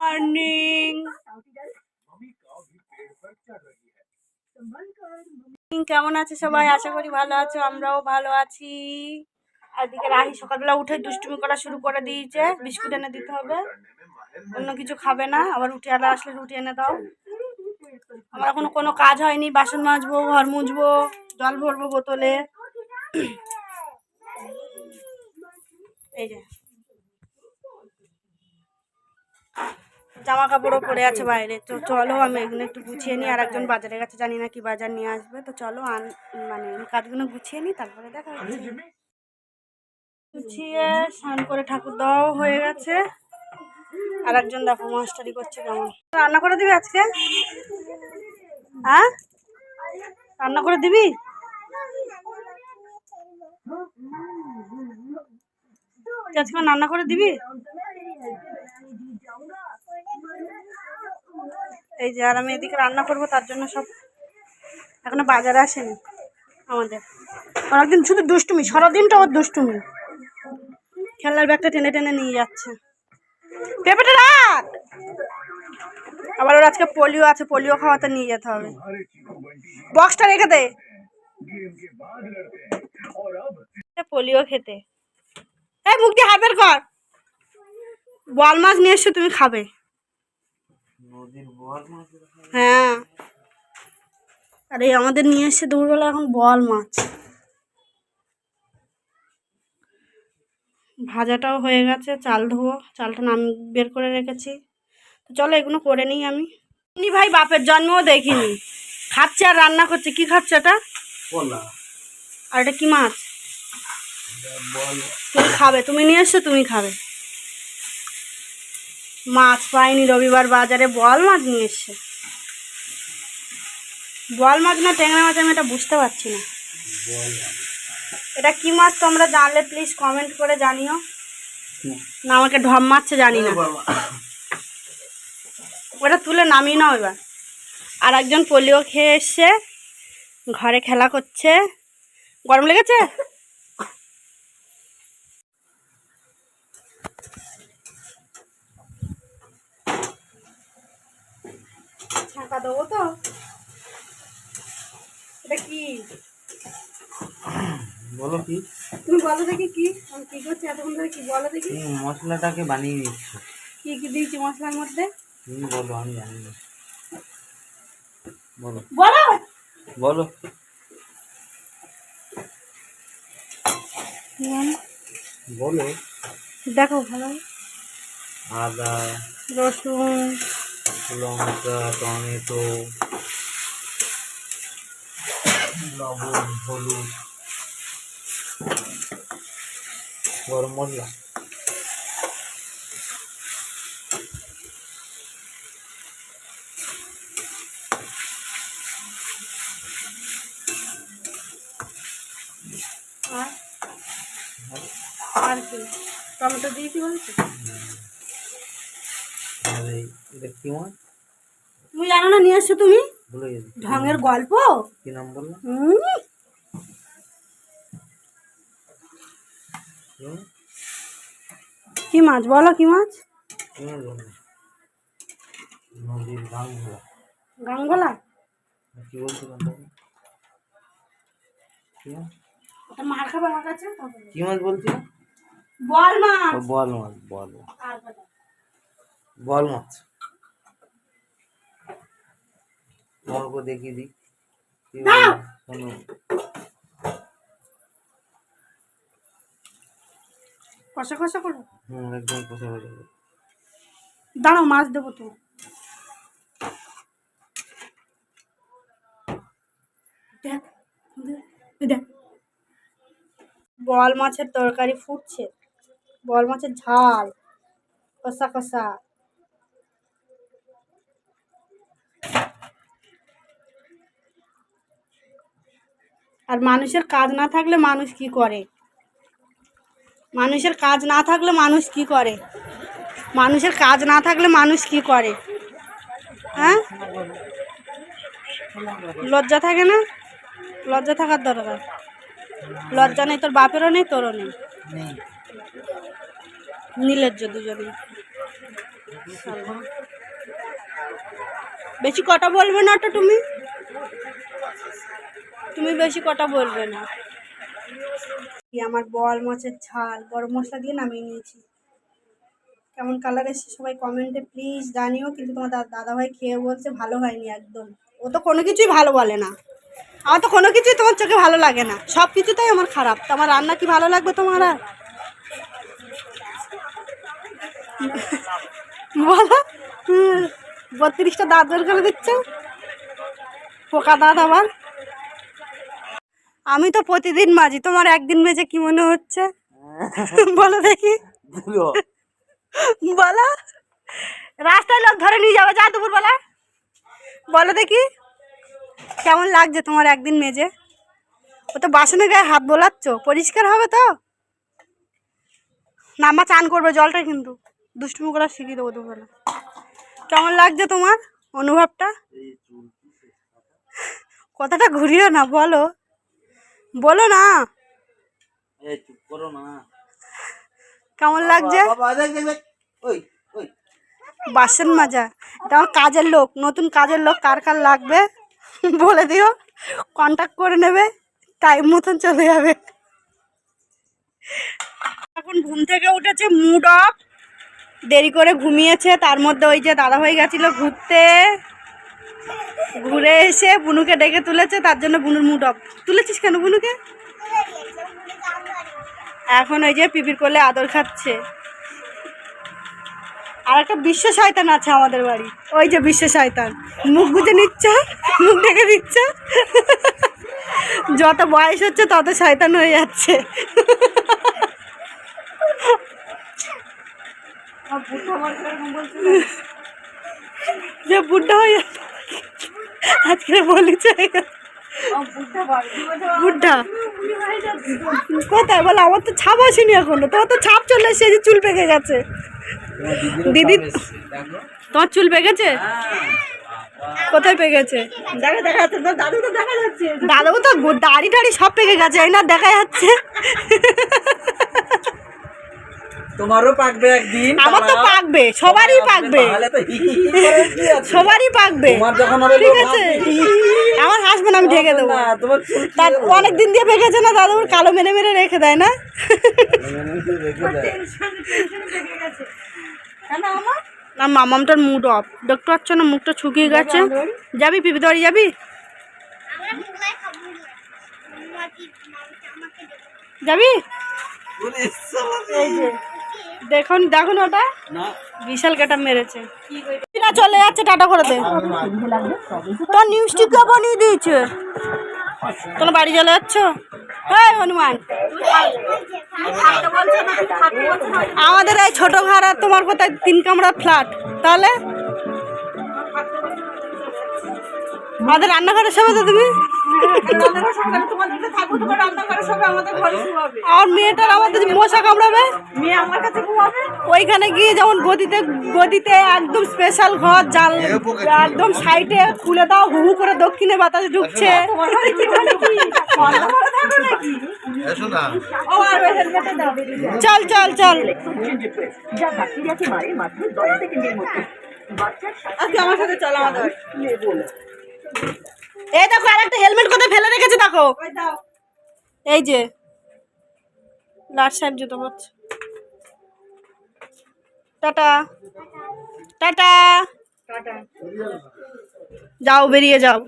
Morning, কেমন আছে সবাই? আশা করি ভালো আছো, আমরাও ভালো আছি। আজকে রাহি সকালবেলা উঠে দুষ্টুমি করা শুরু করে দিয়েছে। বিস্কুট এনে দিতে হবে, অন্য কিছু খাবে না। আবার রুটি আলা আসলে রুটি এনে দাও। আমার এখনো কোনো কাজ হয়নি। বাসন মাজবো, ঘর মুছবো, জল ভরবো বোতলে। এই যে জামা কাপড়ও পরে আছে বাইরে। তো চলো আমি এগুলো একটু গুছিয়ে নিই। আর একজন বাজারে গেছে, জানি না কি বাজার নিয়ে আসবে। তো চলো মানে কাজগুলো গুছিয়ে নিই, তারপরে দেখা হচ্ছে। গুছিয়ে স্নান করে ঠাকুর দেওয়াও হয়ে গেছে। আর একজন দেখো মাস্টারি করছে কেমন। রান্না করে দিবি আজকে? হ্যাঁ, রান্না করে দিবি? আজকে রান্না করে দিবি? এই যে, আর আমি এদিকে রান্না করবো, তার জন্য সব এখনো বাজারে আসেনি আমাদের। অনেকদিন শুধু দুষ্টুমি, সারাদিনটা ওর দুষ্টুমি। খেলার ব্যাগটা টেনে টেনে নিয়ে যাচ্ছে। পেঁপেটা রাখ। আবার ওর আজকে পোলিও আছে, পোলিও খাওয়াতে নিয়ে যেতে হবে। বক্সটা রেখে দে, পোলিও খেতে। এই মুখ দিয়ে হাত বের কর। বল মাছ নিয়ে এসছো, তুমি খাবে? হ্যাঁ, আরে আমাদের নিয়ে এসছে দুপুরবেলা এখন বল মাছ। ভাজাটাও হয়ে গেছে, চাল ধোবো, চালটা বের করে রেখেছি। তো চলো এগুলো করে নিই আমি। ভাই বাপের জন্মও দেখিনি, খাচ্ছে আর রান্না করছে। কি খাচ্ছে এটা? আর এটা কি মাছ? তুমি খাবে? তুমি নিয়ে এসছো, তুমি খাবে। মাছ পাইনি, রবিবার বাজারে বল মাছ নিয়ে এসছে। বল মাছ না ট্যাংরা মাছ, আমি এটা বুঝতে পারছি না। এটা কি মাছ তোমরা জানলে প্লিজ কমেন্ট করে জানিও। না আমাকে ঢম মারছে, জানি না। ওটা তুলে নামিয়ে নাও এবার। আর একজন পোলিও খেয়ে এসছে, ঘরে খেলা করছে। গরম লেগেছে? ছাঁকা দেবো তো। এটা কি বলো? কি তুমি বলো দেখি, কি আমি কি করছি এতক্ষণ ধরে? কি বলো দেখি। মশলাটাকে বানিয়ে নিচ্ছ। কি কি দিয়েছি মশলার মধ্যে? তুমি বলো, আমি জানি না। বলো বলো বলো। বলো। দেখো ভালো। আদা, রসুন, লঙ্কা, টমেটো, লবণ, হলুদ, গরম মশলা। আর কি টমেটো দিয়েছি বলছি। এটা কি মাছ? তুমি জানো না, নিয়ে এসছো তুমি। ভুলে গেছি। ঢঙের গল্প। কি নাম বললো? কি মাছ বলো? কি মাছ? নদীর গাঙ্গলা। গাঙ্গলা? কি বলছিলাম? মার খাবে আমার কাছে। কি মাছ বলছি? বল মাছ। বল মাছ, বল বল মাছ। তোমাকে দেখিয়ে দিই। কষা কষা করো। একদম কষা হয়ে যাবে। দাঁড়াও, মাছ দেবো তো। দেখ, বল মাছের তরকারি ফুটছে। বল মাছের ঝাল, কষা কষা। আর মানুষের কাজ না থাকলে মানুষ কি করে? মানুষের কাজ না থাকলে মানুষ কি করে? মানুষের কাজ না থাকলে মানুষ কি করে? হ্যাঁ, লজ্জা থাকে না? লজ্জা থাকার দরকার। লজ্জা নেই, তোর বাপেরও নেই, তোরও নেই। নির্লজ্জ দুজনে। বেশি কথা বলবে না তো তুমি, তুমি বেশি কথা বলবে না। আমার বোয়াল মাছের ঝাল গরম মশলা দিয়ে নামিয়ে নিয়েছি। কেমন কালার এসেছে সবাই কমেন্টে প্লিজ জানিও। কিন্তু তোমার দাদাভাই খেয়ে বলছে ভালো হয়নি একদম। ও তো কোনো কিছুই ভালো বলে না। আমার তো কোনো কিছুই তোমার চোখে ভালো লাগে না, সব কিছুতেই আমার খারাপ। তো আমার রান্না কি ভালো লাগবে তোমার আর? বলো, 32টা দাঁত বের করে দিচ্ছে, পোকা দাঁত আবার। আমি তো প্রতিদিন মাজি, তোমার একদিন মেজে কি মনে হচ্ছে? বলো দেখি, বলো। রাস্তায় লোক ধরে নিয়ে যাবে যা দুপুরবেলা, বলো দেখি কেমন লাগছে তোমার একদিন মেজে? ও তো বাসনের গায়ে হাত বোলাচ্ছ, পরিষ্কার হবে তো? না মা চান করবে জলটা, কিন্তু দুষ্টুমি করা শিখিয়ে দেবো দুপুরবেলা। কেমন লাগছে তোমার অনুভবটা? কথাটা ঘুরিও না, বলো, বলো না। কেমন লাগছে? বাসন মাজা, এটা আমার কাজের লোক, নতুন কাজের লোক। কার কার লাগবে বলে দিও, কন্ট্যাক্ট করে নেবে, টাইম মতন চলে যাবে। এখন ঘুম থেকে উঠেছে মুড অফ, দেরি করে ঘুমিয়েছে। তার মধ্যে ওই যে দাদা হয়ে গেছিল ঘুরতে, ঘুরে এসে বুনুকে ডেকে তুলেছে, তার জন্য বুনুর মুড অফ। তুলেছিস কেন বুনুকে? এখন ওই যে পিপির কোলে আদর খাচ্ছে। আর একটা বিশ্ব শয়তান আছে আমাদের বাড়ি, ওই যে বিশ্ব শয়তান, মুখ গুজে নিচ্ছে, মুখ ঢেকে দিচ্ছে। যত বয়স হচ্ছে তত শয়তান হয়ে যাচ্ছে। যে বুদ্ধা হয়ে যাচ্ছে আজকে বলেছে, বুদ্ধা কোথায় বলো? আমার তো ছাপ আসেনি এখনো, তোমার তো ছাপ চলে এসেছে, যে চুল পেকে গেছে। দিদি তোমার চুল পেকেছে? কোথায় পেকেছে? দেখা যাচ্ছে, দাদু তো দেখা যাচ্ছে, দাদু তো দাড়ি টাড়ি সব পেকে গেছে, এই না দেখা যাচ্ছে। তোমারও পাকবে একদিন, আমার তো পাকবে, সবারই পাকবে, সবারই পাকবে। ঠিক আছে, আমার হাসবেন আমি ঢেকে দেবো। তার অনেক দিন দিয়ে পেকেছে না, দাদুর কালো মেরে মেরে রেখে দেয় না। না মামামটার মুড অফ, দেখতে পাচ্ছ না মুখটা শুকিয়ে গেছে। যাবি পিপি বাড়ি যাবি? যাবি? এই যে দেখুন দেখুন, ওটা বিশাল কাটা মেরেছে, চলে যাচ্ছে। টাটা করে দে, তোর নিউজটিকে বানিয়ে দিয়েছে। তোর বাড়ি চলে যাচ্ছ? হ্যাঁ হনুমান, আমাদের এই ছোট ঘর আর তোমার কোথায় 3 কামরা ফ্ল্যাট, তাহলে আমাদের রান্নাঘরের সঙ্গে তো তুমি, আর মেয়েটার আমাদের মশা কামড়াবে, মেয়ে আমার কাছে ঘুমাবে। ওইখানে গিয়ে যেমন গদিতে একদম স্পেশাল ঘর, জাল একদম সাইডে খুলে দাও, হু হু করে দক্ষিণে বাতাস ঢুকছে। চল চল চল, আমার সাথে চল। আমাদের এই দেখো আর একটা হেলমেট কোথায় ফেলে রেখেছে দেখো, এই যে লাট সাহেব জুতো পরছে। টাটা টাটা, যাও বেরিয়ে যাও।